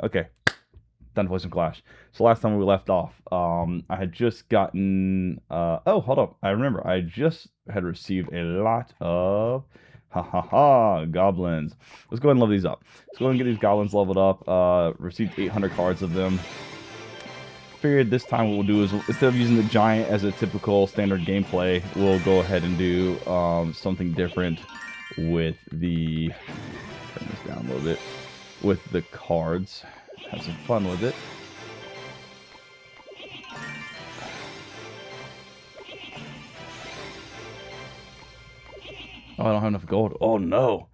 Okay. Time to play some Clash. So last time we left off, I had just gotten, oh, hold up. I remember. I just had received a lot of, goblins. Let's go ahead and level these up. Let's go ahead and get these goblins leveled up. Received 800 cards of them. Figured this time what we'll do is, instead of using the giant as a typical standard gameplay, we'll go ahead and do something different with the, turn this down a little bit, with the cards. Have some fun with it. Oh, I don't have enough gold. Oh no!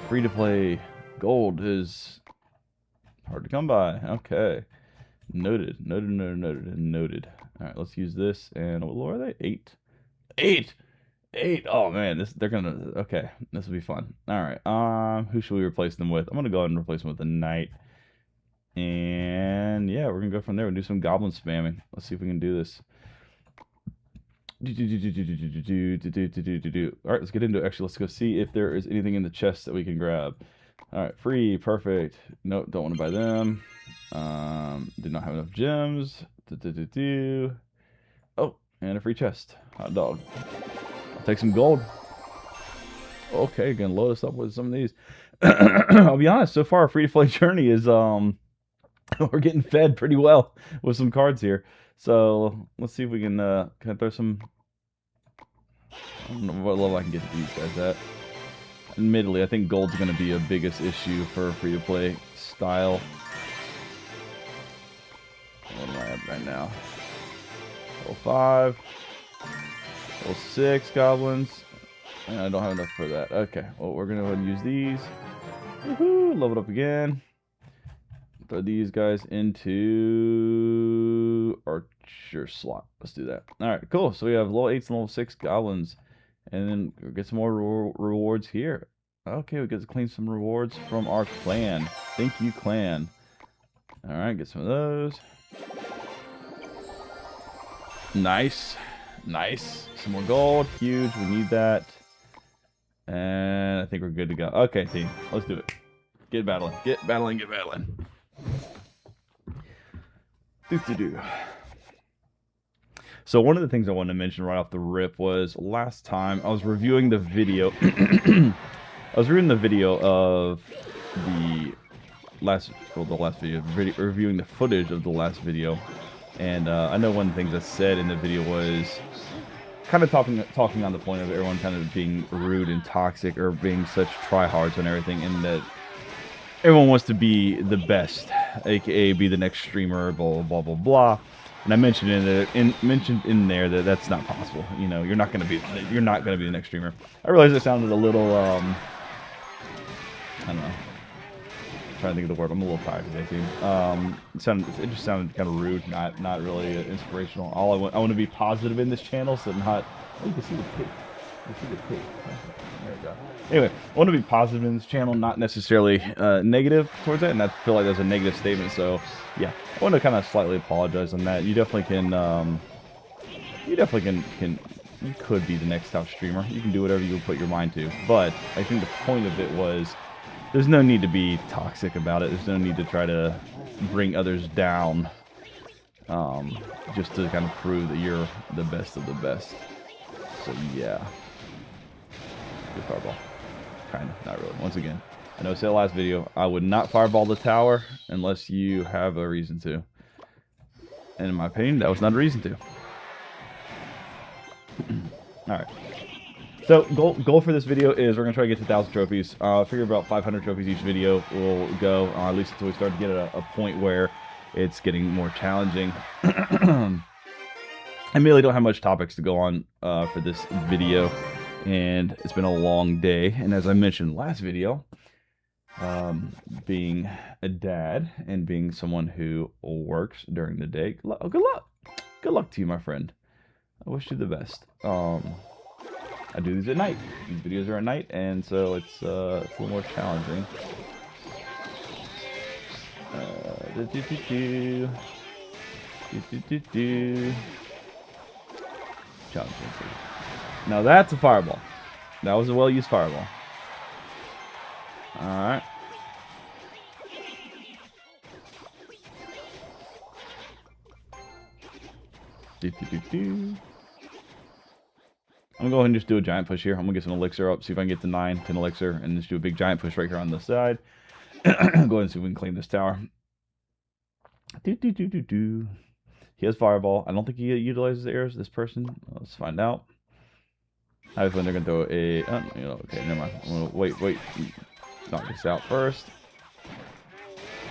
Free to play gold is hard to come by. Okay. Noted. Noted. Alright, let's use this. And what are they? 8. 8! 8! Oh man, they're gonna, okay. This will be fun. Alright, who should we replace them with? I'm gonna go ahead and replace them with the knight. And yeah, we're gonna go from there and do some goblin spamming. Let's see if we can do this. Alright, let's get into it. Actually, let's go see if there is anything in the chest that we can grab. Alright, free, perfect. Nope, don't want to buy them. Did not have enough gems. Oh, and a free chest. Hot dog. I'll take some gold. Okay, gonna load us up with some of these. I'll be honest, so far our free-to-play journey is we're getting fed pretty well with some cards here. So let's see if we can I throw some. I don't know what level I can get to these guys at. Admittedly, I think gold's going to be a biggest issue for free-to-play style. What am I at right now? Level 5. Level 6 goblins. And I don't have enough for that. Okay, well, we're going to go ahead and use these. Woohoo! Leveled up again. Throw these guys into archer slot. Let's do that. Alright, cool. So we have level 8s and level 6 goblins. And then we'll get some more rewards here. Okay, we get to claim some rewards from our clan. Thank you, clan. Alright, get some of those. Nice. Nice. Some more gold. Huge. We need that. And I think we're good to go. Okay, team. Let's do it. Get battling. Get battling. Get battling. So one of the things I wanted to mention right off the rip was last time I was reviewing the video. I was reviewing the video of the last video, reviewing the footage of the last video, and I know one of the things I said in the video was kind of talking on the point of everyone kind of being rude and toxic or being such tryhards and everything, and that everyone wants to be the best, aka be the next streamer, blah blah blah blah. And I mentioned in there that that's not possible. You know, you're not gonna be the next streamer. I realized it sounded a little I don't know. I'm trying to think of the word. I'm a little tired today, team. It just sounded kind of rude, not really inspirational. I want to be positive in this channel, so not. Oh, you can see the pig. You see the pig. There we go. Anyway, I want to be positive in this channel, not necessarily negative towards it, and I feel like that's a negative statement. So yeah, I want to kind of slightly apologize on that. You definitely can. You could be the next top streamer. You can do whatever you put your mind to. But I think the point of it was, there's no need to be toxic about it. There's no need to try to bring others down, just to kind of prove that you're the best of the best. So yeah, good fireball. Kind of, not really. Once again, I know I said last video, I would not fireball the tower unless you have a reason to. And in my opinion, that was not a reason to. Alright. So, goal for this video is we're going to try to get to 1,000 trophies. I figure about 500 trophies each video will go, at least until we start to get a point where it's getting more challenging. I really don't have much topics to go on for this video, and it's been a long day. And as I mentioned last video, being a dad and being someone who works during the day, good luck. Good luck to you, my friend. I wish you the best. I do these at night. These videos are at night, and so it's a little more challenging. Challenging. Now that's a fireball. That was a well-used fireball. Alright. I'm gonna go ahead and just do a giant push here. I'm gonna get some elixir up, see if I can get to 9, 10 elixir, and just do a big giant push right here on the side. Go ahead and see if we can claim this tower. He has fireball. I don't think he utilizes arrows. This person. Let's find out. I have when they're gonna throw a. Okay, never mind. I'm gonna wait. Knock this out first.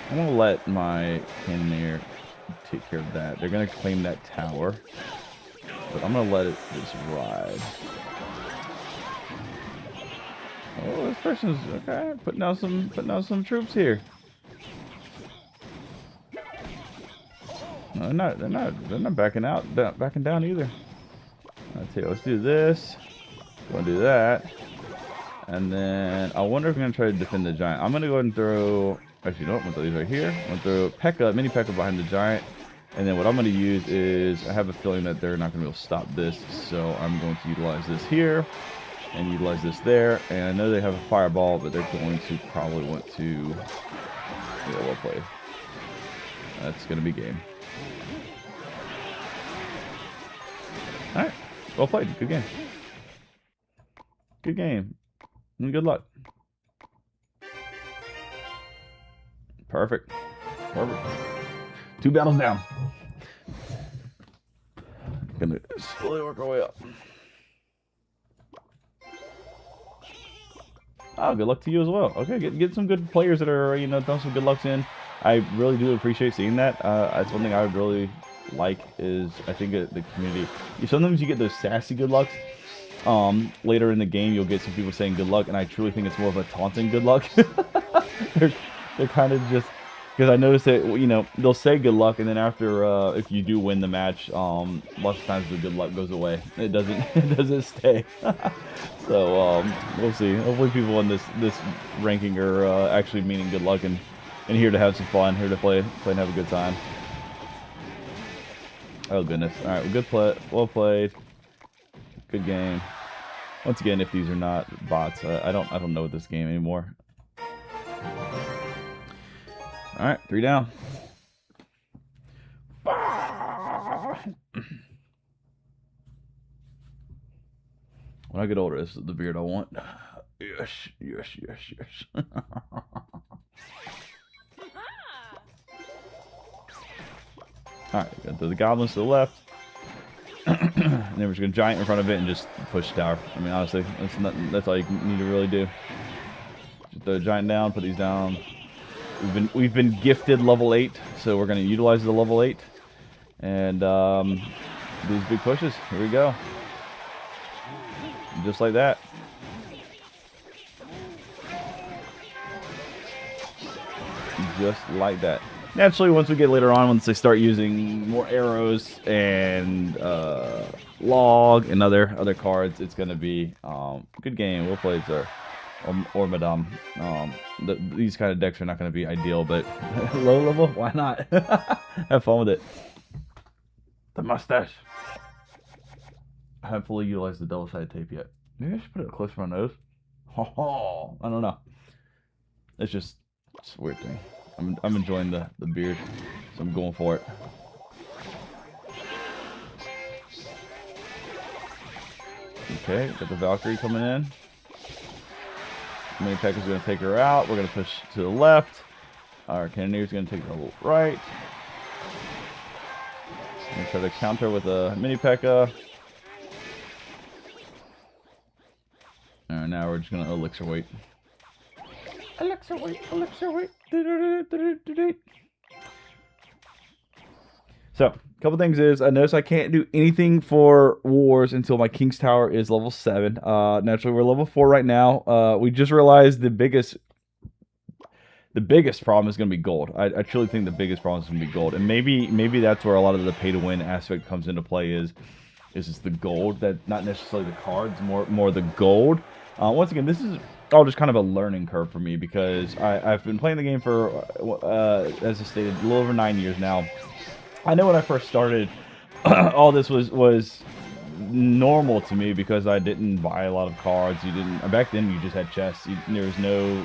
I'm gonna let my cannoneer take care of that. They're gonna claim that tower, but I'm gonna let it just ride. Oh, this person's okay. Putting out some troops here. No, they're not backing down either. I'll tell you, let's do this. We're gonna do that, and then I wonder if I'm gonna try to defend the giant. I'm gonna go ahead and throw. Actually, no, I'm gonna throw these right here. I'm gonna throw mini P.E.K.K.A behind the giant, and then what I'm gonna use is I have a feeling that they're not gonna be able to stop this, so I'm going to utilize this here and utilize this there. And I know they have a fireball, but they're going to probably want to. Yeah, well played. That's gonna be game. All right, well played. Good game. Good game. And good luck. Perfect. 2 battles down. Gonna slowly work our way up. Oh, good luck to you as well. Okay, get some good players that are, throwing some good lucks in. I really do appreciate seeing that. That's one thing I would really like is I think the community. Sometimes you get those sassy good lucks. Later in the game, you'll get some people saying good luck, and I truly think it's more of a taunting good luck. they're kind of just because I noticed that they'll say good luck, and then after if you do win the match, lots of times the good luck goes away. It doesn't stay. So we'll see. Hopefully, people in this ranking are actually meaning good luck and here to have some fun, here to play and have a good time. Oh goodness! All right, good play, well played. Good game. Once again, if these are not bots, I don't know this game anymore. All right, 3 down. When I get older, this is the beard I want. Yes. All right, go to the goblins to the left. And then we're just gonna giant in front of it and just push tower. I mean, honestly, that's all you need to really do. Just throw a giant down, put these down. We've been gifted level 8, so we're gonna utilize the level 8 and these big pushes. Here we go, just like that. Just like that. Naturally, once we get later on, once they start using more arrows and log and other cards, it's going to be good game. Well played, sir. Or madame. These kind of decks are not going to be ideal, but low level, why not? Have fun with it. The mustache. I haven't fully utilized the double-sided tape yet. Maybe I should put it close to my nose. I don't know. It's a weird thing. I'm enjoying the beard, so I'm going for it. Okay, got the Valkyrie coming in. Mini P.E.K.K.A is going to take her out. We're going to push to the left. Our Cannoneer is going to take the right. I'm going to try to counter with a Mini P.E.K.K.A. Alright, now we're just going to elixir wait. Elixir wait. So, a couple things is, I notice I can't do anything for wars until my King's Tower is level 7. Naturally, we're level 4 right now. We just realized the biggest problem is going to be gold. I truly think the biggest problem is going to be gold. And maybe that's where a lot of the pay-to-win aspect comes into play is it's the gold, that not necessarily the cards, more the gold. Once again, this is all just kind of a learning curve for me because I've been playing the game for, as I stated, a little over 9 years now. I know when I first started, all this was normal to me because I didn't buy a lot of cards. Back then you just had chests. There was no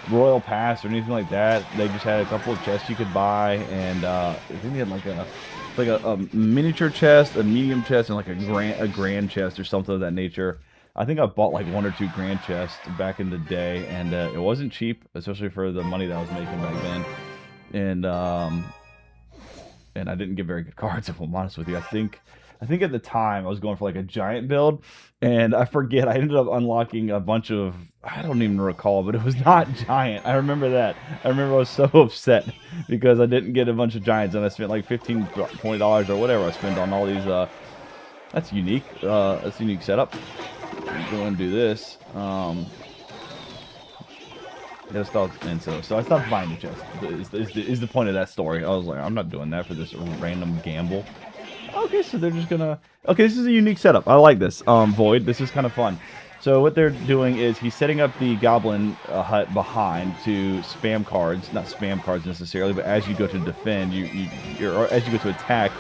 Royal Pass or anything like that. They just had a couple of chests you could buy, and I think they had like a miniature chest, a medium chest, and like a grand chest or something of that nature. I think I bought like 1 or 2 grand chests back in the day, and it wasn't cheap, especially for the money that I was making back then. And I didn't get very good cards, if I'm honest with you. I think at the time I was going for like a giant build, and I forget I ended up unlocking a bunch of, I don't even recall, but it was not giant. I remember that. I remember I was so upset because I didn't get a bunch of giants, and I spent like $15, $20 or whatever I spent on all these. That's unique. That's a unique setup. Go and do this. Gotta stop, and so I stopped buying the chest. Is the point of that story? I was like, I'm not doing that for this random gamble. Okay, so they're just gonna. Okay, this is a unique setup. I like this. Void. This is kind of fun. So what they're doing is he's setting up the goblin hut behind to spam cards, not spam cards necessarily, but as you go to defend, or as you go to attack,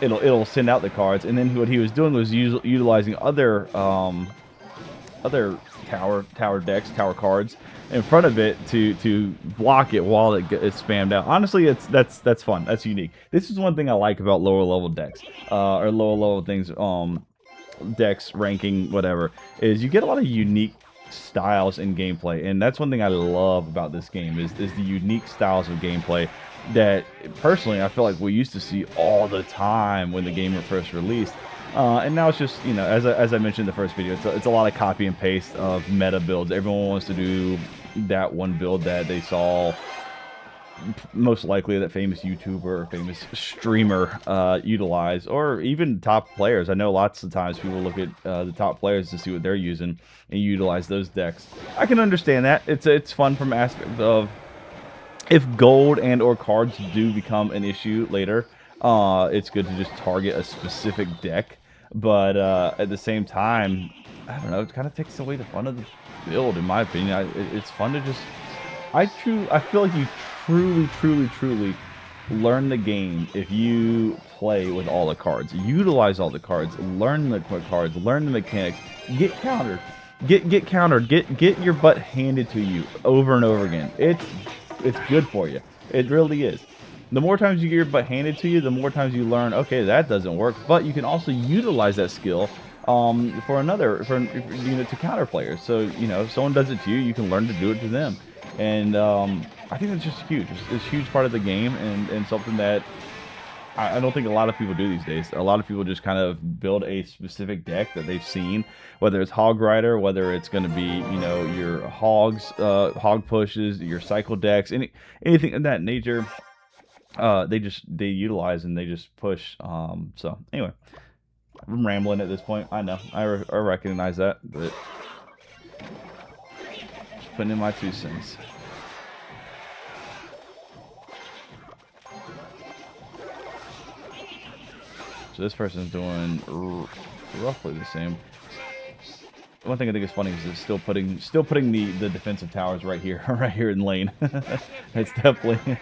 it'll send out the cards. And then what he was doing was utilizing other tower decks, tower cards in front of it to block it while it's spammed out. Honestly, that's fun. That's unique. This is one thing I like about lower level decks, or lower level things, decks, ranking, whatever, is you get a lot of unique styles in gameplay, and that's one thing I love about this game is the unique styles of gameplay that personally I feel like we used to see all the time when the game was first released. And now it's just, you know, as I mentioned in the first video, it's a lot of copy and paste of meta builds. Everyone wants to do that one build that they saw, most likely that famous YouTuber or famous streamer utilize, or even top players. I know lots of times people look at the top players to see what they're using and utilize those decks. I can understand that. It's fun from aspect of if gold and or cards do become an issue later, it's good to just target a specific deck. But at the same time, I don't know, it kind of takes away the fun of the build, in my opinion. It's fun to just... I feel like you truly learn the game if you play with all the cards. Utilize all the cards. Learn the cards. Learn the mechanics. Get countered. Get countered. Get your butt handed to you over and over again. It's good for you. It really is. The more times you get your butt handed to you, the more times you learn, okay, that doesn't work. But you can also utilize that skill to counter players. So, you know, if someone does it to you, you can learn to do it to them. And I think that's just huge. It's a huge part of the game, and something that I don't think a lot of people do these days. A lot of people just kind of build a specific deck that they've seen, whether it's Hog Rider, whether it's going to be, you know, your hogs, hog pushes, your cycle decks, anything of that nature. They utilize and they just push. So anyway, I'm rambling at this point. I know, I recognize that, but just putting in my 2 cents. So this person's doing roughly the same. One thing I think is funny is it's still putting the defensive towers right here in lane. It's definitely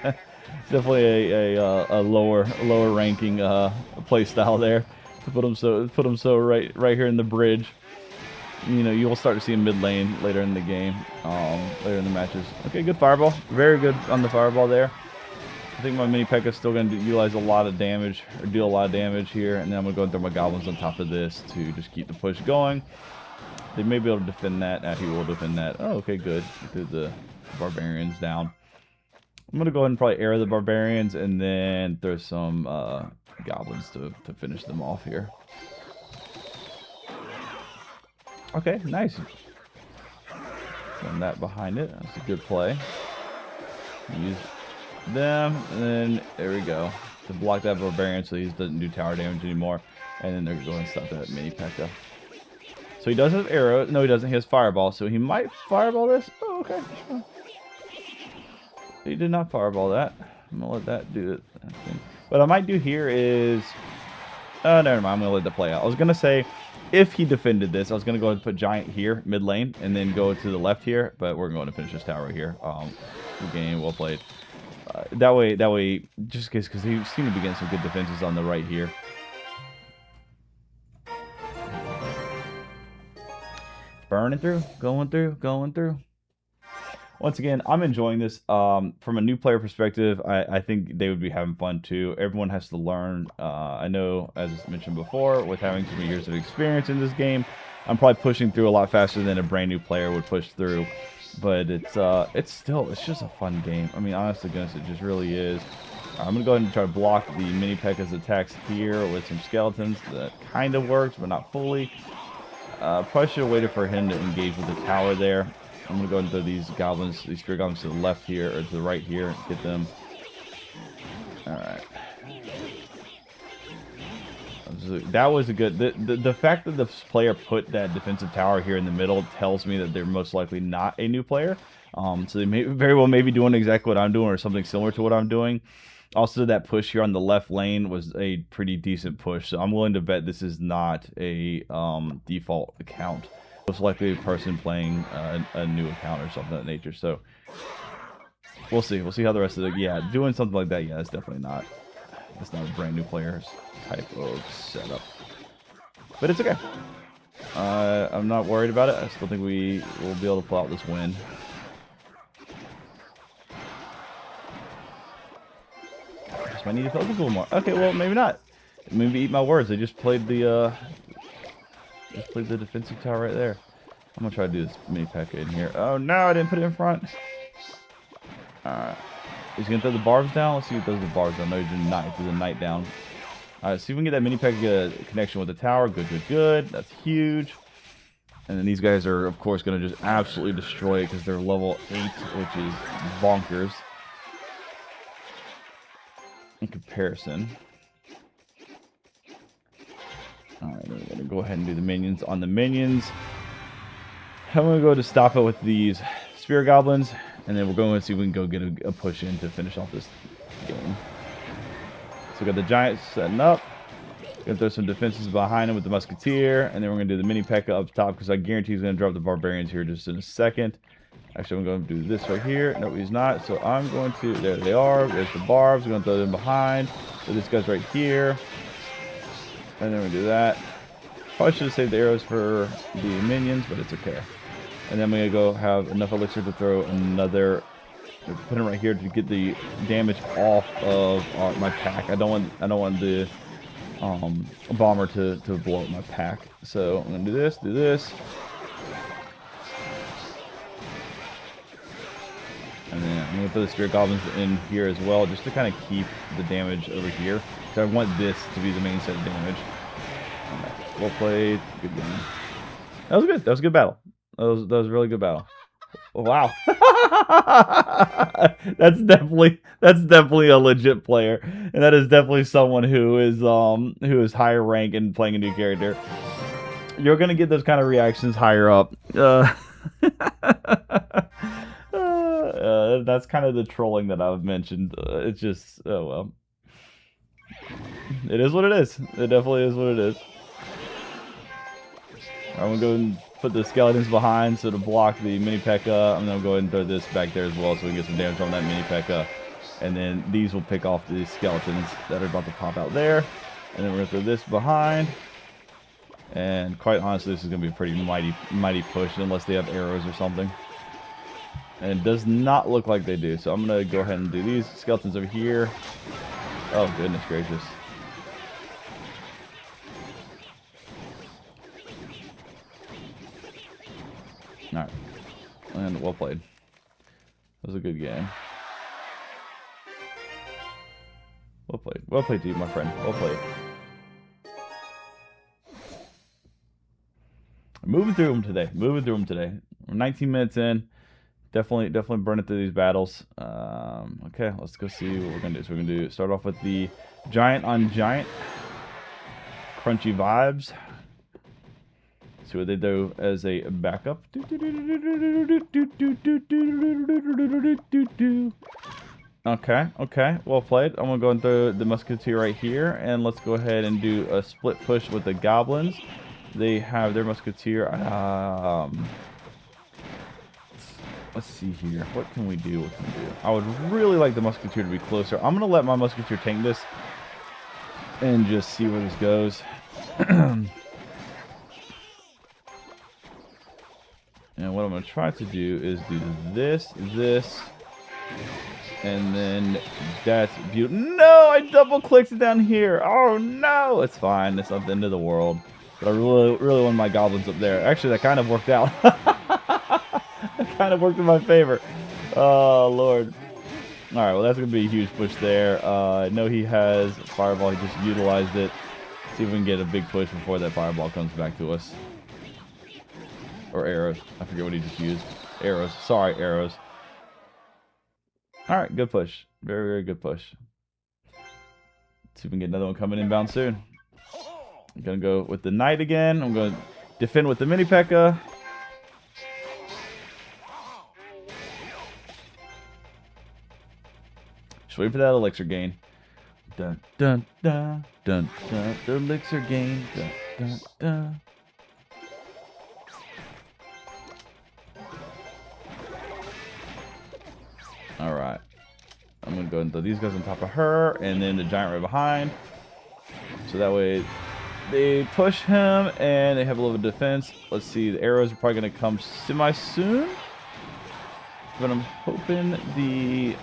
a lower ranking play style there to put them so right here in the bridge. You know, you will start to see a mid lane later in the game, later in the matches. Okay, good fireball, very good on the fireball there. I think my mini P.E.K.K.A is still going to utilize a lot of damage, or deal a lot of damage here, and then I'm going to go and throw my goblins on top of this to just keep the push going. They may be able to defend that. He will defend that. Oh, okay, good. Get the barbarians down. I'm going to go ahead and probably arrow the barbarians and then throw some goblins to finish them off here. Okay, nice. Run that behind it. That's a good play. Use them, and then there we go. To block that barbarian so he doesn't do tower damage anymore. And then they're going to stop that mini P.E.K.K.A. So he does have arrow. No, he doesn't. He has fireball. So he might fireball this. Oh, okay. Oh. He did not fireball that. I'm going to let that do it. What I might do here is... Oh, never mind. I'm going to let that play out. I was going to say, if he defended this, I was going to go ahead and put Giant here, mid lane, and then go to the left here. But we're going to finish this tower here. Good game. Well played. That way, just because he seemed to be getting some good defenses on the right here. Burning through, going through. once again, I'm enjoying this. From a new player perspective, I think they would be having fun too. Everyone has to learn. I know, as mentioned before, with having so many years of experience in this game, I'm probably pushing through a lot faster than a brand new player would push through. But it's just a fun game. I mean, honest to goodness, it just really is. I'm gonna go ahead and try to block the mini P.E.K.K.A.'s attacks here with some skeletons. That kind of works, but not fully. Probably should have waited for him to engage with the tower there. I'm gonna go into these goblins, these spear goblins to the left here, or to the right here, get them. Alright. That was a good... The fact that the player put that defensive tower here in the middle tells me that they're most likely not a new player. So they may very well be doing exactly what I'm doing or something similar to what I'm doing. Also, that push here on the left lane was a pretty decent push, so I'm willing to bet this is not a default account. Most likely a person playing a new account or something of that nature. So we'll see. We'll see how the rest of the... Yeah, doing something like that, yeah, it's definitely not. It's not a brand new player's type of setup. But it's okay. I'm not worried about it. I still think we will be able to pull out this win. Just might need to focus a little more. Okay, well, maybe not. Maybe eat my words. They just played the defensive tower right there. I'm gonna try to do this mini P.E.K.K.A. in here. Oh no, I didn't put it in front. Alright. Is he gonna throw the barbs down? Let's see who throws the barbs down. No, he did not. He threw the knight down. Alright, see if we can get that mini P.E.K.K.A. connection with the tower. Good, good, good. That's huge. And then these guys are, of course, gonna just absolutely destroy it because they're level 8, which is bonkers in comparison. Alright, we're gonna go ahead and do the minions on the minions. I'm gonna go to stop it with these spear goblins, and then we're going to see if we can go get a push in to finish off this game. So we got the giant setting up. Gonna throw some defenses behind him with the musketeer, and then we're gonna do the mini P.E.K.K.A. up top because I guarantee he's gonna drop the barbarians here just in a second. Actually, I'm going to do this right here. No, he's not. So I'm going to... There they are. There's the barbs. We're going to throw them behind. So this guy's right here. And then we do that. Probably should have saved the arrows for the minions, but it's okay. And then we're going to go have enough elixir to throw another... Put it right here to get the damage off of my pack. I don't want the bomber to blow up my pack. So I'm going to do this. And then I'm going to throw the spirit goblins in here as well, just to kind of keep the damage over here. So I want this to be the main set of damage. Right, well played. Good game. That was good. That was a good battle. That was a really good battle. Oh, wow. That's definitely a legit player. And that is definitely someone who is higher rank and playing a new character. You're going to get those kind of reactions higher up. That's kind of the trolling that I've mentioned. It's just, oh well. It is what it is. It definitely is what it is. I'm going to go and put the skeletons behind so to block the mini P.E.K.K.A. I'm going to go ahead and throw this back there as well so we can get some damage on that mini P.E.K.K.A. And then these will pick off the skeletons that are about to pop out there. And then we're going to throw this behind. And quite honestly, this is going to be a pretty mighty push unless they have arrows or something. And it does not look like they do. So I'm going to go ahead and do these skeletons over here. Oh, goodness gracious. Alright. And well played. That was a good game. Well played. Well played to you, my friend. Well played. Moving through them today. We're 19 minutes in. Definitely burning through these battles. Okay, let's go see what we're gonna do. So we're gonna start off with the giant on giant. Crunchy vibes. See what they do as a backup. Okay, well played. I'm gonna go into the musketeer right here, and let's go ahead and do a split push with the goblins. They have their musketeer. Let's see here. What can we do? I would really like the musketeer to be closer. I'm gonna let my musketeer tank this and just see where this goes. And what I'm going to try to do is do this, and then that's beautiful. No, I double clicked it down here. Oh no, it's fine. It's not the end of the world. But I really want my goblins up there. Actually, that kind of worked out. That kind of worked in my favor. Oh Lord. All right, well that's gonna be a huge push there. I know he has fireball. He just utilized it. See if we can get a big push before that fireball comes back to us. Or arrows. I forget what he just used. Arrows. Sorry, arrows. All right, good push. Very, very good push. See if we can get another one coming inbound soon. I'm going to go with the knight again. I'm going to defend with the mini P.E.K.K.A. Just wait for that elixir gain. Dun, dun, dun, dun, dun. The elixir gain. Dun, dun, dun. Alright. I'm going to go and throw these guys on top of her, and then the giant right behind. So that way they push him, and they have a little bit of defense. Let's see, the arrows are probably going to come semi-soon. But I'm hoping the...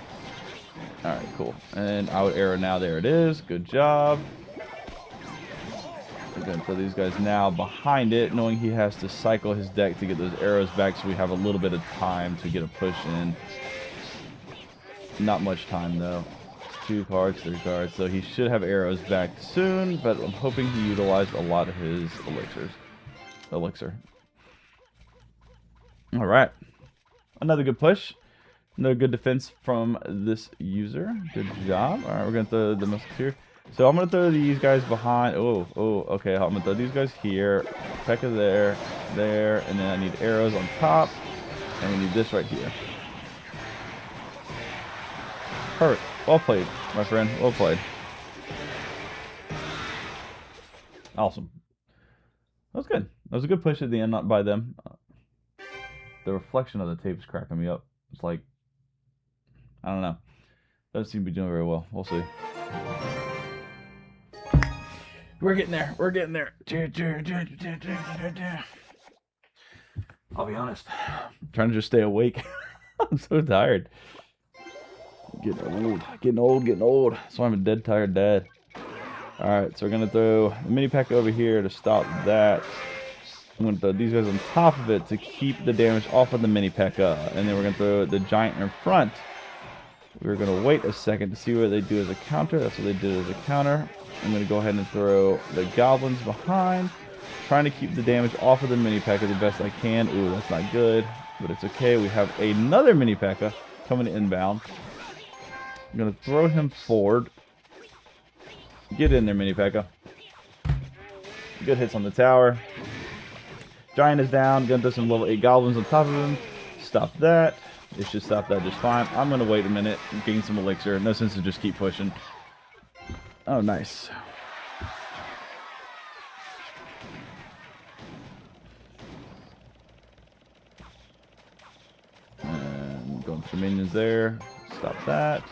Alright, cool. And out arrow now, there it is. Good job. I'm going to throw these guys now behind it, knowing he has to cycle his deck to get those arrows back, so we have a little bit of time to get a push in. Not much time though. It's 2 cards, 3 cards, so he should have arrows back soon, but I'm hoping he utilized a lot of his elixir. Alright. Another good push. Another good defense from this user. Good job. Alright, we're gonna throw the musketeer. So I'm gonna throw these guys behind. Oh, okay. I'm gonna throw these guys here. P.E.K.K.A there, and then I need arrows on top. And we need this right here. Perfect. Well played, my friend. Well played. Awesome. That was good. That was a good push at the end, not by them. The reflection of the tape is cracking me up. It's like, I don't know. Doesn't seem to be doing very well. We'll see. We're getting there. We're getting there. I'll be honest. I'm trying to just stay awake. I'm so tired. Getting old. So I'm a dead tired dad. Alright, so we're going to throw the mini P.E.K.K.A over here to stop that. I'm going to throw these guys on top of it to keep the damage off of the mini P.E.K.K.A. And then we're going to throw the giant in front. We're going to wait a second to see what they do as a counter. That's what they did as a counter. I'm going to go ahead and throw the goblins behind. Trying to keep the damage off of the mini P.E.K.K.A the best I can. Ooh, that's not good. But it's okay. We have another mini P.E.K.K.A coming inbound. I'm going to throw him forward. Get in there, mini P.E.K.K.A. Good hits on the tower. Giant is down. Going to throw some level 8 goblins on top of him. Stop that. It should stop that just fine. I'm going to wait a minute and gain some elixir. No sense to just keep pushing. Oh, nice. And going for the minions there. Stop that.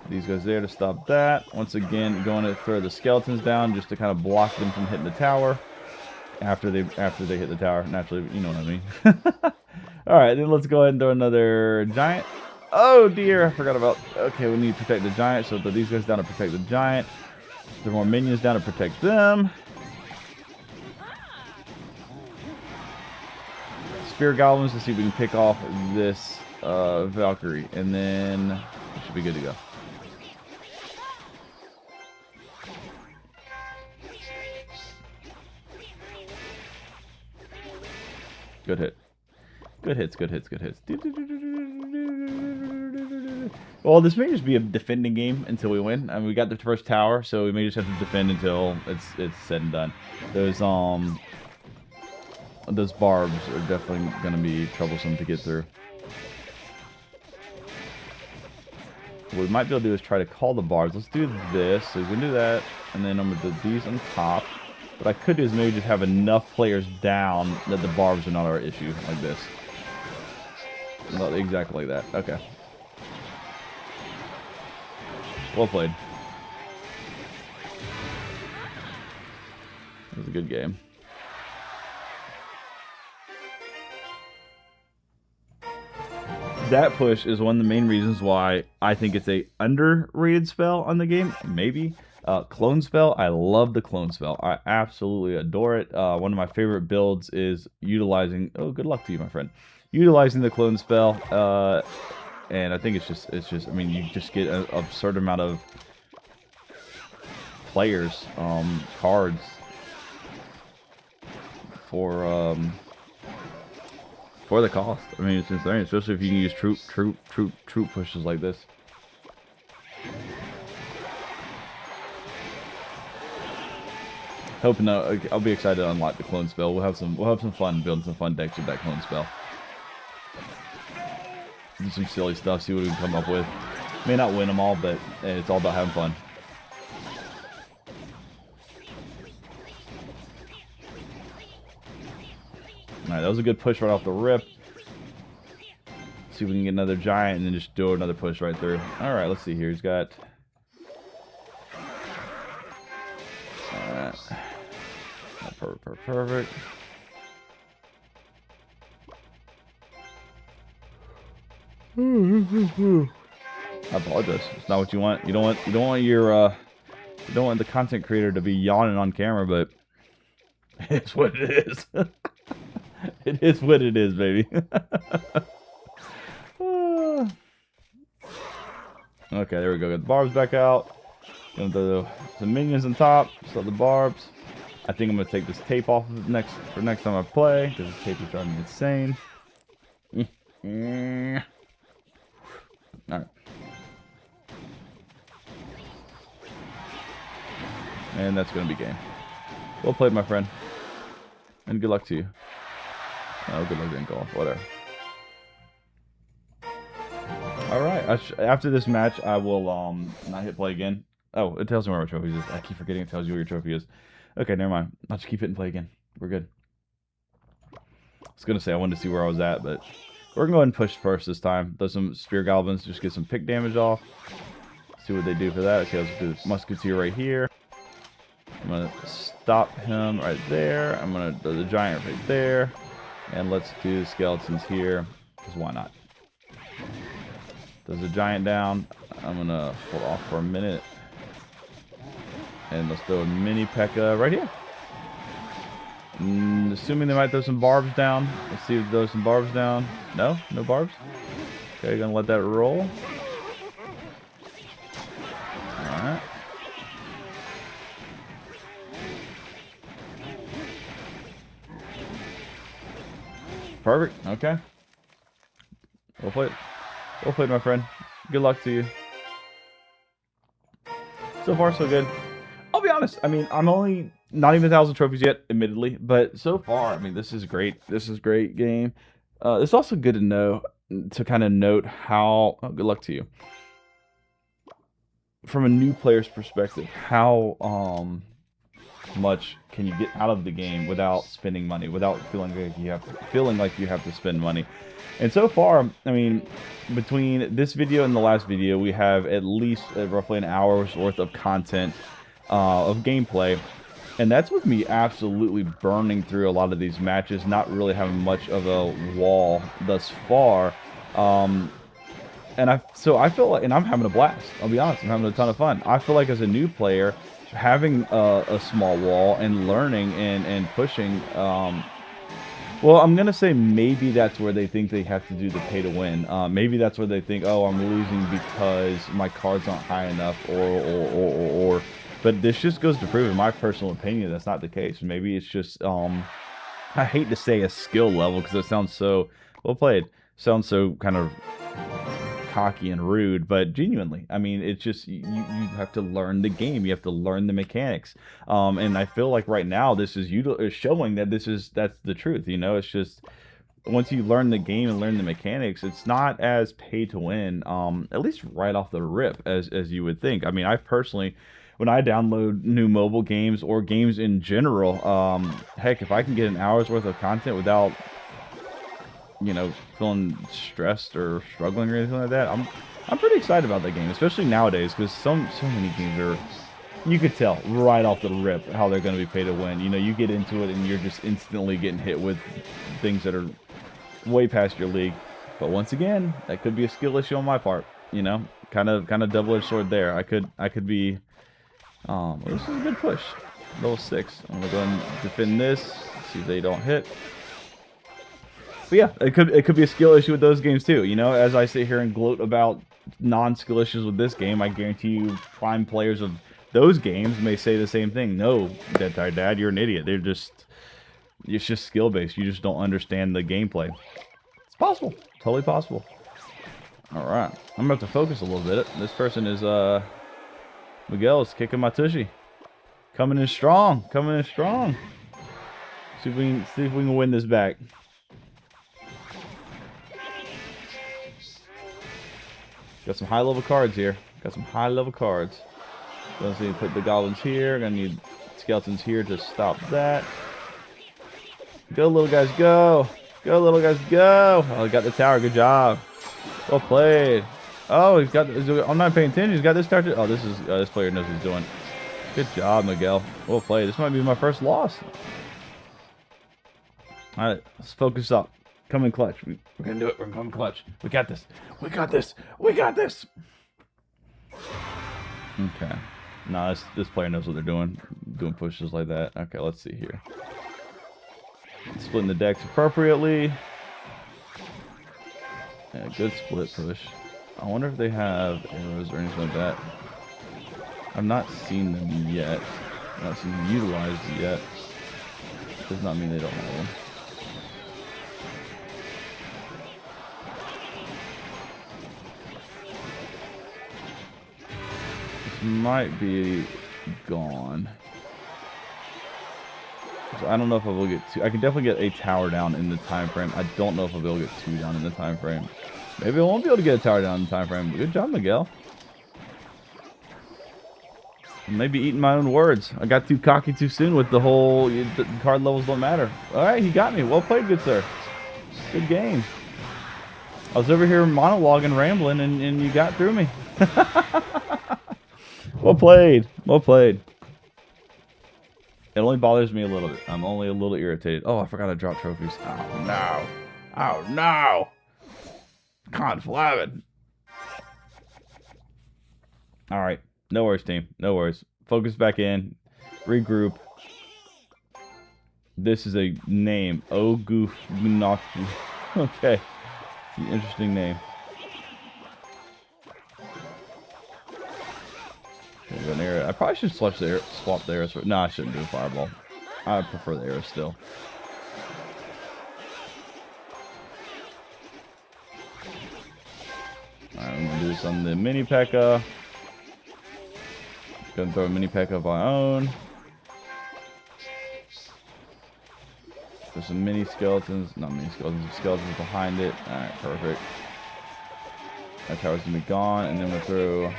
These guys there to stop that. Once again, going to throw the skeletons down just to kind of block them from hitting the tower. After they hit the tower, naturally, you know what I mean. All right, then let's go ahead and throw another giant. Oh dear, I forgot about. Okay, we need to protect the giant, so throw these guys down to protect the giant. Throw more minions down to protect them. Spear goblins to see if we can pick off this Valkyrie, and then we should be good to go. Good hit. Good hits. Well, this may just be a defending game until we win. I mean, we got the first tower, so we may just have to defend until it's said and done. Those barbs are definitely going to be troublesome to get through. What we might be able to do is try to call the barbs. Let's do this. So we can do that, and then I'm going to do these on top. What I could do is maybe just have enough players down that the barbs are not our issue, like this. Not exactly like that. Okay. Well played. It was a good game. that push is one of the main reasons why I think it's a underrated spell on the game. Maybe. Clone spell, I love the clone spell. I absolutely adore it. One of my favorite builds is utilizing. Oh, good luck to you, my friend. Utilizing the clone spell, and I think it's just. I mean, you just get an absurd amount of players, cards for the cost. I mean, it's insane, especially if you can use troop pushes like this. Hoping I'll be excited to unlock the clone spell. We'll have some fun building some fun decks with that clone spell. Do some silly stuff. See what we can come up with. May not win them all, but it's all about having fun. All right, that was a good push right off the rip. See if we can get another giant and then just do another push right through. All right, let's see here. He's got. Perfect. I apologize. It's not what you want. You don't want the content creator to be yawning on camera, but it's what it is. It is what it is, baby. Okay, there we go. Got the barbs back out. Gonna do some minions on top. Still the barbs. I think I'm gonna take this tape off of next time I play because this tape is driving me insane. All right, and that's gonna be game. Well played, my friend, and good luck to you. Oh, good luck didn't go off. Whatever. All right. After this match, I will not hit play again. Oh, it tells me where my trophy is. I keep forgetting it tells you where your trophy is. Okay, never mind. I'll just keep hitting play again. We're good. I was gonna say I wanted to see where I was at, but we're gonna go ahead and push first this time. Do some spear goblins, just get some pick damage off. See what they do for that. Okay, let's do this musketeer right here. I'm gonna stop him right there. I'm gonna do the giant right there, and let's do the skeletons here, because why not? There's a giant down. I'm gonna hold off for a minute. And let's throw a mini P.E.K.K.A. right here. Assuming they might throw some barbs down. Let's see if they throw some barbs down. No? No barbs? Okay, gonna let that roll. Alright. Perfect. Okay. Well played. Well played, my friend. Good luck to you. So far, so good. I'll be honest. I mean, I'm only not even 1,000 trophies yet, admittedly, but so far, I mean, this is great. This is a great game. It's also good to know, to kind of note how. Oh, good luck to you. From a new player's perspective, how much can you get out of the game without spending money, without feeling like you have to spend money. And so far, I mean, between this video and the last video, we have at least roughly an hour's worth of content of gameplay. And that's with me absolutely burning through a lot of these matches, not really having much of a wall thus far. So I feel like, and I'm having a blast. I'll be honest, I'm having a ton of fun. I feel like as a new player, having a small wall and learning and pushing, well, I'm going to say maybe that's where they think they have to do the pay to win. Maybe that's where they think, oh, I'm losing because my cards aren't high enough, or. But this just goes to prove, in my personal opinion, that's not the case. Maybe it's just, I hate to say a skill level because it sounds so, well played, sounds so kind of cocky and rude, but genuinely, I mean, it's just, you have to learn the game. You have to learn the mechanics. And I feel like right now, this is showing that that's the truth. You know, it's just, once you learn the game and learn the mechanics, it's not as pay to win, at least right off the rip, as you would think. I mean, I personally, when I download new mobile games or games in general, heck, if I can get an hour's worth of content without, you know, feeling stressed or struggling or anything like that, I'm pretty excited about that game, especially nowadays, because so many games are, you could tell right off the rip how they're going to be pay to win. You know, you get into it and you're just instantly getting hit with things that are way past your league. But once again, that could be a skill issue on my part. You know, kind of double-edged sword there. I could be. Well, this is a good push. Level 6. I'm gonna go and defend this. See if they don't hit. But yeah, it could be a skill issue with those games too. You know, as I sit here and gloat about non-skill issues with this game, I guarantee you, prime players of those games may say the same thing. No, Dead Tired Dad, you're an idiot. It's just skill based. You just don't understand the gameplay. It's possible, totally possible. All right, I'm about to focus a little bit. This person is Miguel is kicking my tushy, coming in strong, coming in strong. See if we can win this back. Got some high level cards here. Got some high level cards. Gonna need to put the goblins here. Gonna need skeletons here to stop that. Go little guys, go! Go little guys, go! Oh, he got the tower. Good job. Well played. Oh, he's got. I'm not paying attention. He's got this tower. Oh, this player knows what he's doing. Good job, Miguel. Well played. This might be my first loss. All right, let's focus up. Come in clutch. We're gonna do it. We're gonna come clutch. We got this. We got this. We got this. Okay. Nah, this player knows what they're doing. Doing pushes like that. Okay, let's see here. Splitting the decks appropriately. Yeah, good split push. I wonder if they have arrows or anything like that. I've not seen them yet. I've not seen them utilized yet. Does not mean they don't have them. Might be gone. So I don't know if I will get 2. I can definitely get a tower down in the time frame. I don't know if I'll be able to get 2 down in the time frame. Maybe I won't be able to get a tower down in the time frame. Good job, Miguel. Maybe eating my own words. I got too cocky too soon with the whole the card levels don't matter. All right, he got me. Well played, good sir. Good game. I was over here monologuing, rambling, and you got through me. Well played. Well played. It only bothers me a little bit. I'm only a little irritated. Oh, I forgot to drop trophies. Oh, no. Oh, no. Conflabbing. All right. No worries, team. No worries. Focus back in. Regroup. This is a name. Ogufunachi. Okay. It's an interesting name. An arrow. I probably should swap the arrows for. No, I shouldn't do a fireball. I prefer the arrow still. Alright, I'm gonna do this on the mini P.E.K.K.A. Gonna throw a mini P.E.K.K.A of my own. There's some mini skeletons, not mini skeletons, skeletons behind it. Alright, perfect. That tower's gonna be gone, and then we'll throw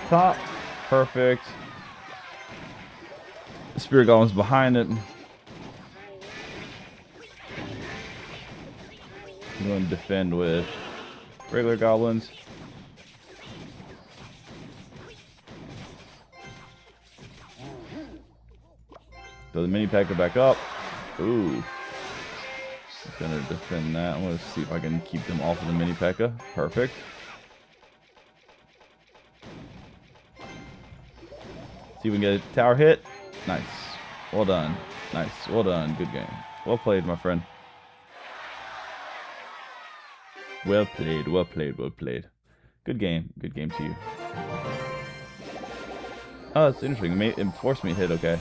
top. Perfect. The spirit goblin's behind it. I'm going to defend with regular goblins. So the mini P.E.K.K.A back up. Ooh. I'm going to defend that. I'm going to see if I can keep them off of the mini P.E.K.K.A. Perfect. See if we can get a tower hit. Nice. Well done. Nice. Well done. Good game. Well played, my friend. Well played. Well played. Well played. Good game. Good game to you. Oh, that's interesting. It forced me to hit okay.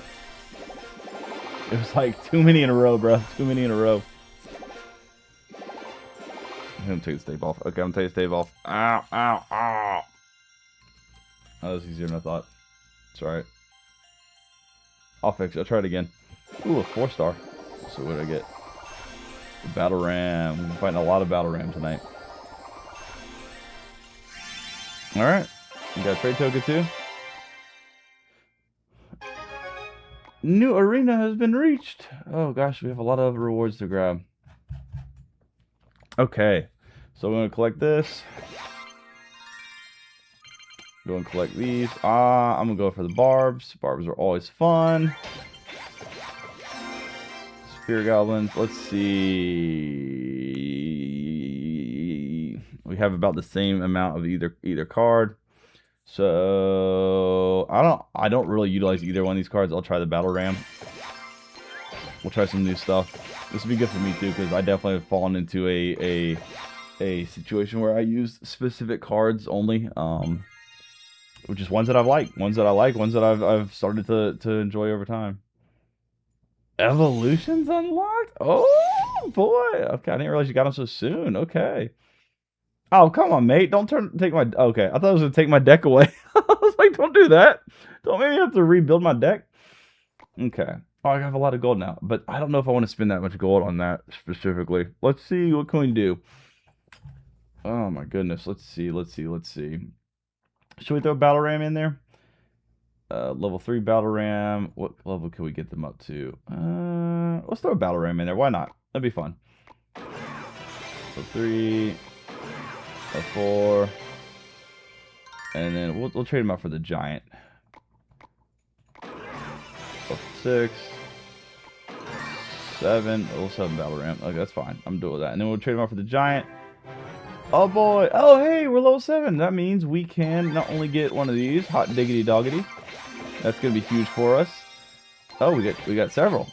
It was like too many in a row, bro. Too many in a row. I'm gonna take the stave off. Okay, I'm gonna take the stave off. Ow, ow, ow. Oh, that was easier than I thought. It's alright. I'll fix it. I'll try it again. Ooh, a 4-star. So what did I get? The battle ram. We're fighting a lot of battle ram tonight. Alright. You got a trade token too? New arena has been reached. Oh gosh, we have a lot of rewards to grab. Okay. So we're going to collect this. Go and collect these. I'm going to go for the barbs. Barbs are always fun. Spear goblins. Let's see. we have about the same amount of either card. So I don't really utilize either one of these cards. I'll try the Battle Ram. We'll try some new stuff. This will be good for me too, because I definitely have fallen into a situation where I use specific cards only, which is ones that ones that I've started to enjoy over time. Evolution's unlocked? Oh boy! Okay, I didn't realize you got them so soon. Okay. Oh, come on, mate. Don't take my... Okay, I thought I was going to take my deck away. I was like, don't do that. Don't make me have to rebuild my deck. Okay. Oh, I have a lot of gold now, but I don't know if I want to spend that much gold on that specifically. Let's see. What can we do? Oh, my goodness. Let's see. Should we throw Battle Ram in there? Level 3 Battle Ram. What level can we get them up to? Let's throw a Battle Ram in there. Why not? That'd be fun. Level 3... a 4, and then we'll trade him out for the giant. Up 6, 7. We'll 7 Battle Ram. Okay, that's fine. I'm doing that. And then we'll trade him out for the giant. Oh boy! Oh hey, we're level 7. That means we can not only get one of these. Hot diggity doggity. That's gonna be huge for us. Oh, we got several.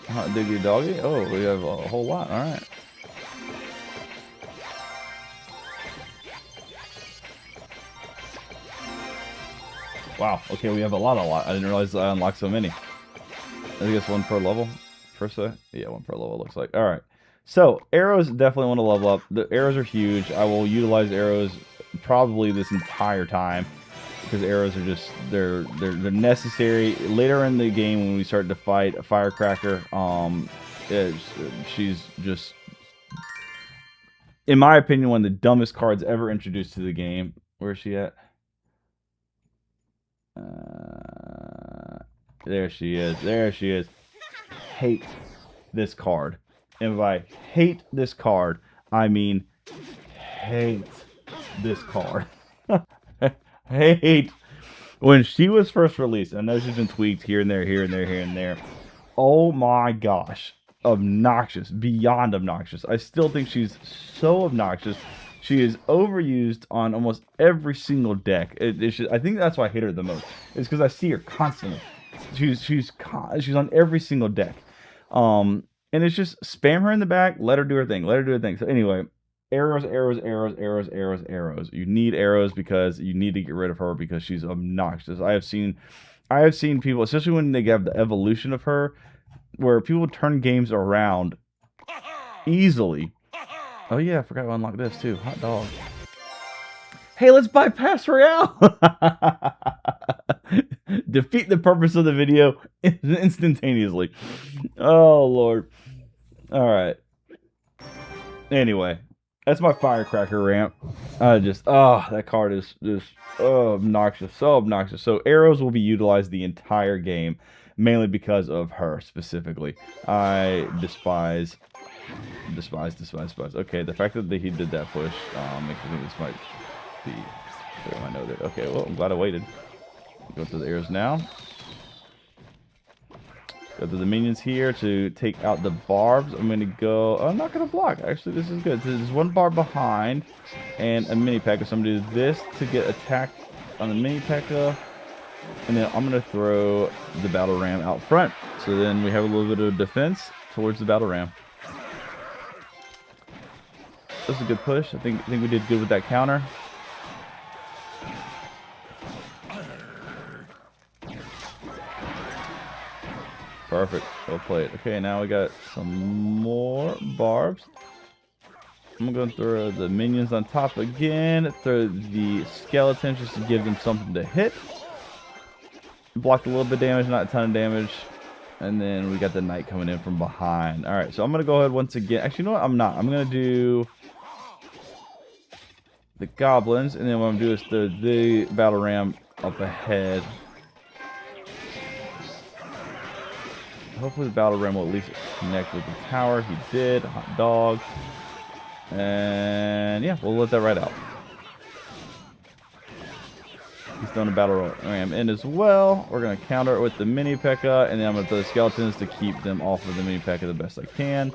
Hot diggity doggy. Oh, we have a whole lot. All right. Wow, okay, we have a lot. I didn't realize I unlocked so many. I think it's 1 per level, per se. Yeah, 1 per level, looks like. Alright, so arrows definitely want to level up. The arrows are huge. I will utilize arrows probably this entire time, because arrows are just, they're necessary. Later in the game, when we start to fight a Firecracker, she's just, in my opinion, one of the dumbest cards ever introduced to the game. Where is she at? There she is. Hate this card. And by hate this card, I mean hate this card. Hate. When she was first released, I know she's been tweaked here and there. Oh my gosh. Obnoxious. Beyond obnoxious. I still think she's so obnoxious. She is overused on almost every single deck. I think that's why I hate her the most. It's because I see her constantly. She's on every single deck. And it's just spam her in the back, let her do her thing. So anyway, arrows. You need arrows because you need to get rid of her because she's obnoxious. I have seen people, especially when they have the evolution of her, where people turn games around easily. Oh yeah, I forgot to unlock this too. Hot dog. Hey, let's bypass Royale. Defeat the purpose of the video instantaneously. Oh lord. All right. Anyway, that's my Firecracker ramp. That card is just obnoxious, so obnoxious. So arrows will be utilized the entire game, mainly because of her specifically. I despise. Okay, the fact that he did that push makes me think this might be. I know that. Okay, well, I'm glad I waited. Go through the arrows now. Go through the minions here to take out the barbs. I'm going to go... I'm not going to block. Actually, this is good. There's one barb behind and a mini P.E.K.K.A. So I'm going to do this to get attacked on the mini P.E.K.K.A. And then I'm going to throw the Battle Ram out front. So then we have a little bit of defense towards the Battle Ram. That was a good push. I think we did good with that counter. Perfect. Well played. Okay, now we got some more barbs. I'm going to throw the minions on top again. Throw the skeletons just to give them something to hit. Blocked a little bit of damage, not a ton of damage. And then we got the knight coming in from behind. Alright, so I'm going to go ahead once again. Actually, you know what? I'm not. I'm going to do the goblins. And then what I'm going to do is the Battle Ram up ahead. Hopefully the Battle Ram will at least connect with the tower. He did. Hot dog. And yeah, we'll let that right out. He's throwing a Battle Ram in as well. We're going to counter it with the mini P.E.K.K.A. And then I'm going to throw the skeletons to keep them off of the mini P.E.K.K.A. the best I can.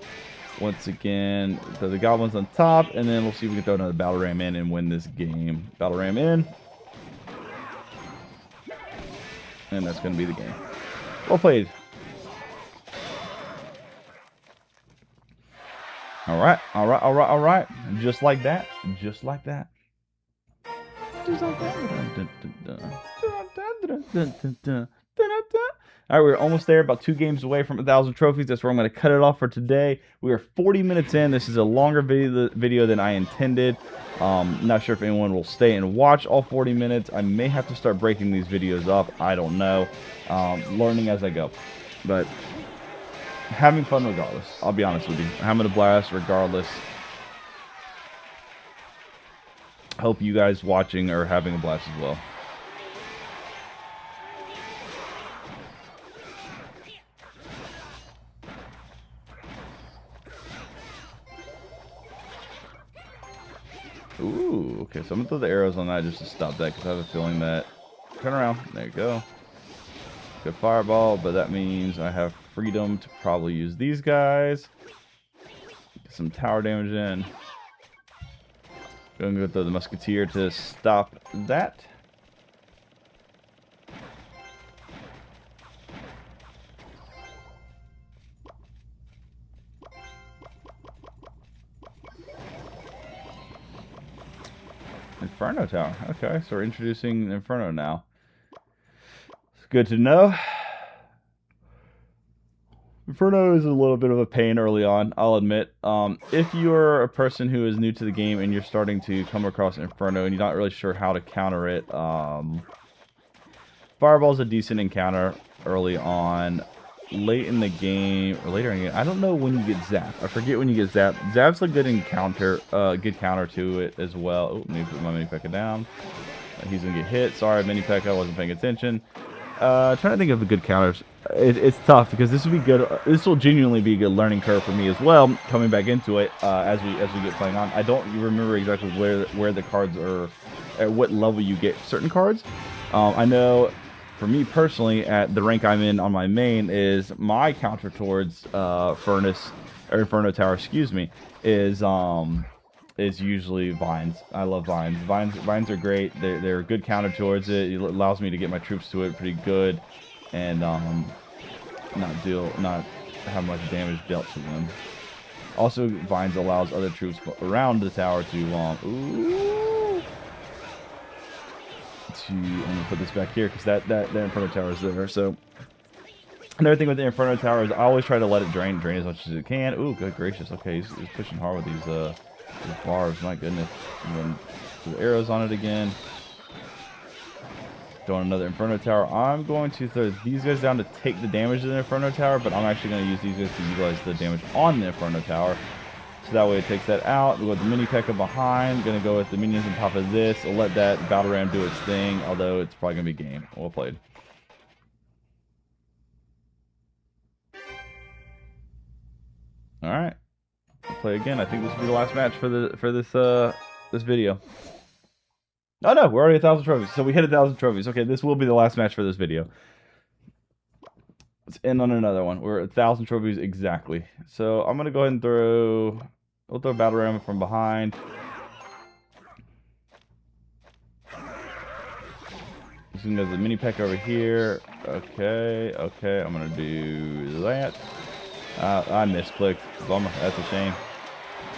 once again, throw the goblins on top, and then we'll see if we can throw another battle ram in and win this game. Battle ram in. And that's going to be the game. Well played. Alright, alright, alright, alright. Just like that. Just like that. Just like that. Alright, we're almost there. About 2 games away from 1,000 trophies. That's where I'm going to cut it off for today. We are 40 minutes in. This is a longer video than I intended. Not sure if anyone will stay and watch all 40 minutes. I may have to start breaking these videos up. I don't know. Learning as I go. But having fun regardless. I'll be honest with you. Having a blast regardless. Hope you guys watching are having a blast as well. Ooh, okay, so I'm gonna throw the arrows on that just to stop that because I have a feeling that... Turn around. There you go. Good fireball, but that means I have freedom to probably use these guys. Get some tower damage in. Going to go throw the musketeer to stop that. Inferno tower. Okay, so we're introducing Inferno now. It's good to know. Inferno is a little bit of a pain early on, I'll admit. If you're a person who is new to the game and you're starting to come across Inferno and you're not really sure how to counter it, Fireball's a decent encounter early on. Late in the game, or later in the game, I don't know when you get zapped. I forget when you get zapped. Zap's a good encounter, good counter to it as well. Oh, let me put my mini P.E.K.K.A down. He's gonna get hit. Sorry, mini P.E.K.K.A, wasn't paying attention. Trying to think of the good counters. It's tough because this will be good. This will genuinely be a good learning curve for me as well, coming back into it as we get playing on. I don't remember exactly where the cards are, at what level you get certain cards. I know. For me personally, at the rank I'm in on my main, is my counter towards Inferno Tower, excuse me, is usually vines. I love vines. Vines are great. They're a good counter towards it. It allows me to get my troops to it pretty good, and not have much damage dealt to them. Also, vines allows other troops around the tower to I'm gonna put this back here because that Inferno Tower is there. So another thing with the Inferno Tower is I always try to let it drain as much as it can. Ooh, good gracious. Okay, he's pushing hard with these barbs. My goodness. And then put the arrows on it again. Throwing another Inferno Tower. I'm going to throw these guys down to take the damage of the Inferno Tower, but I'm actually going to use these guys to utilize the damage on the Inferno Tower. So that way it takes that out. We'll go with the mini P.E.K.K.A behind. Gonna go with the minions on top of this. I'll let that battle ram do its thing, although it's probably gonna be game. Well played. Alright. We'll play again. I think this will be the last match for this video. Oh no, we're already 1,000 trophies. So we hit 1,000 trophies. Okay, this will be the last match for this video. Let's end on another one. We're at 1,000 trophies exactly. So I'm gonna go ahead and we'll throw battle ram from behind. Just gonna go to the mini P.E.K.K.A over here. Okay, I'm gonna do that. I misclicked. Bummer. That's a shame.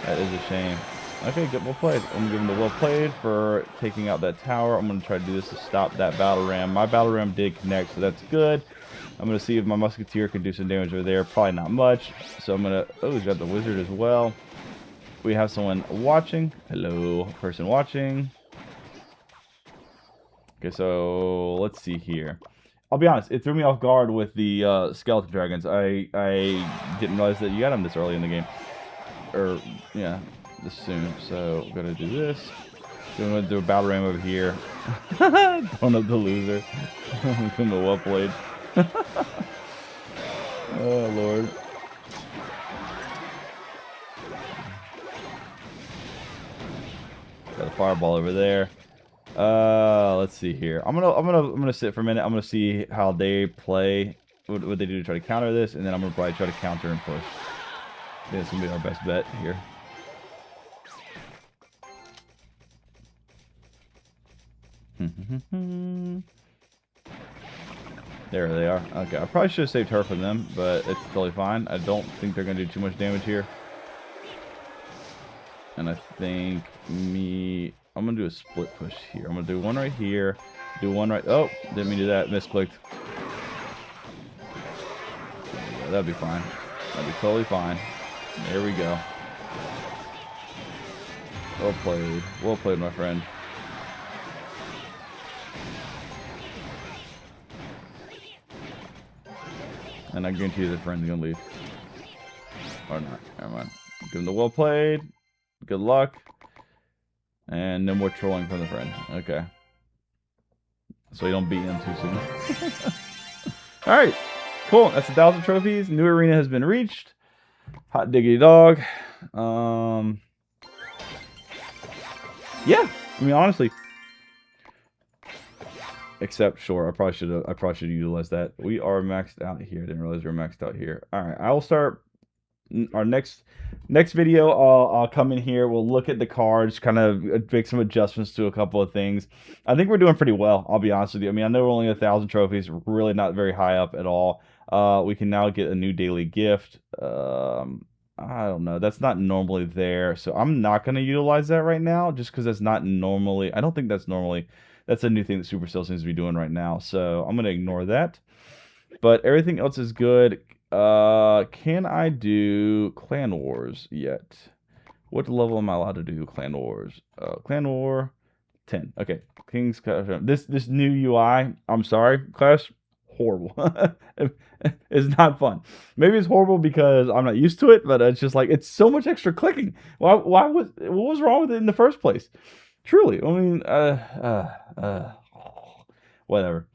That is a shame. Okay, good. Well played. I'm gonna give him the well played for taking out that tower. I'm gonna try to do this to stop that battle ram. My battle ram did connect, so that's good. I'm going to see if my musketeer can do some damage over there. Probably not much. So I'm going to... Oh, he's got the wizard as well. We have someone watching. Hello, person watching. Okay, so let's see here. I'll be honest. It threw me off guard with the skeleton dragons. I didn't realize that you got them this early in the game. Or, yeah, this soon. So I'm going to do this. I'm going to do a battle ram over here. Throwing up the loser. I'm going to well played. Oh Lord. Got a fireball over there. Let's see here. I'm gonna sit for a minute. I'm gonna see how they play, what they do to try to counter this, and then I'm gonna probably try to counter and push. I think it's gonna be our best bet here. There they are. Okay, I probably should have saved her from them, but it's totally fine. I don't think they're going to do too much damage here. And I think I'm going to do a split push here. I'm going to do one right here, do one right... Oh, didn't mean to do that. Misclicked. Yeah, that'd be fine. That'd be totally fine. There we go. Well played. Well played, my friend. And I guarantee you the friend's gonna leave. Or not. Never mind. Give him the well played. Good luck. And no more trolling from the friend. Okay. So you don't beat him too soon. Alright. Cool. That's 1,000 trophies. New arena has been reached. Hot diggity dog. Yeah. I mean, honestly. Except, sure, I probably should utilize that. We are maxed out here. I didn't realize we were maxed out here. All right, I will start our next video. I'll come in here. We'll look at the cards, kind of make some adjustments to a couple of things. I think we're doing pretty well. I'll be honest with you. I mean, I know we're only 1,000 trophies. We're really not very high up at all. We can now get a new daily gift. I don't know. That's not normally there, so I'm not going to utilize that right now, just because that's not normally. I don't think that's normally. That's a new thing that Supercell seems to be doing right now, so I'm going to ignore that. But everything else is good. Can I do Clan Wars yet? What level am I allowed to do Clan Wars? Clan War 10. Okay. King's Clash. This new UI, I'm sorry, Clash, horrible. It's not fun. Maybe it's horrible because I'm not used to it, but it's just like, it's so much extra clicking. What was wrong with it in the first place? Truly, I mean, whatever.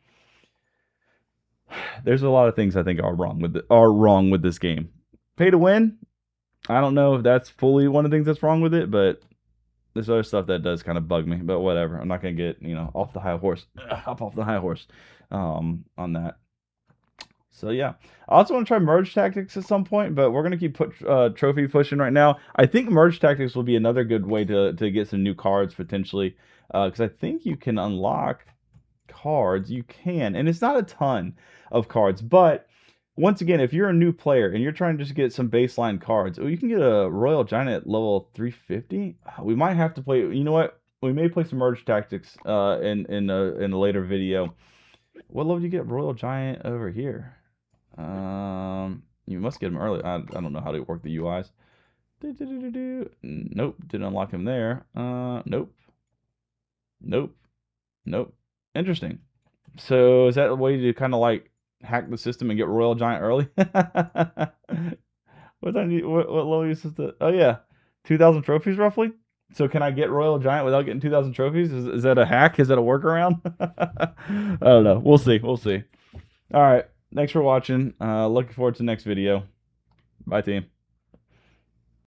There's a lot of things I think are wrong with this game. Pay to win. I don't know if that's fully one of the things that's wrong with it, but there's other stuff that does kind of bug me. But whatever. I'm not gonna get off the high horse, up off the high horse, on that. So yeah, I also want to try merge tactics at some point, but we're gonna keep trophy pushing right now. I think merge tactics will be another good way to get some new cards potentially, because I think you can unlock cards. You can, and it's not a ton of cards, but once again, if you're a new player and you're trying to just get some baseline cards, you can get a Royal Giant at level 350. We might have to play. You know what? We may play some merge tactics in a later video. What level do you get Royal Giant over here? You must get him early. I don't know how to work the UIs. Nope, didn't unlock him there. Nope. Interesting. So is that a way to kind of like hack the system and get Royal Giant early? What level is this? Oh yeah, 2,000 trophies roughly. So can I get Royal Giant without getting 2,000 trophies? Is that a hack? Is that a workaround? I don't know. We'll see. All right. Thanks for watching. Looking forward to the next video. Bye, team.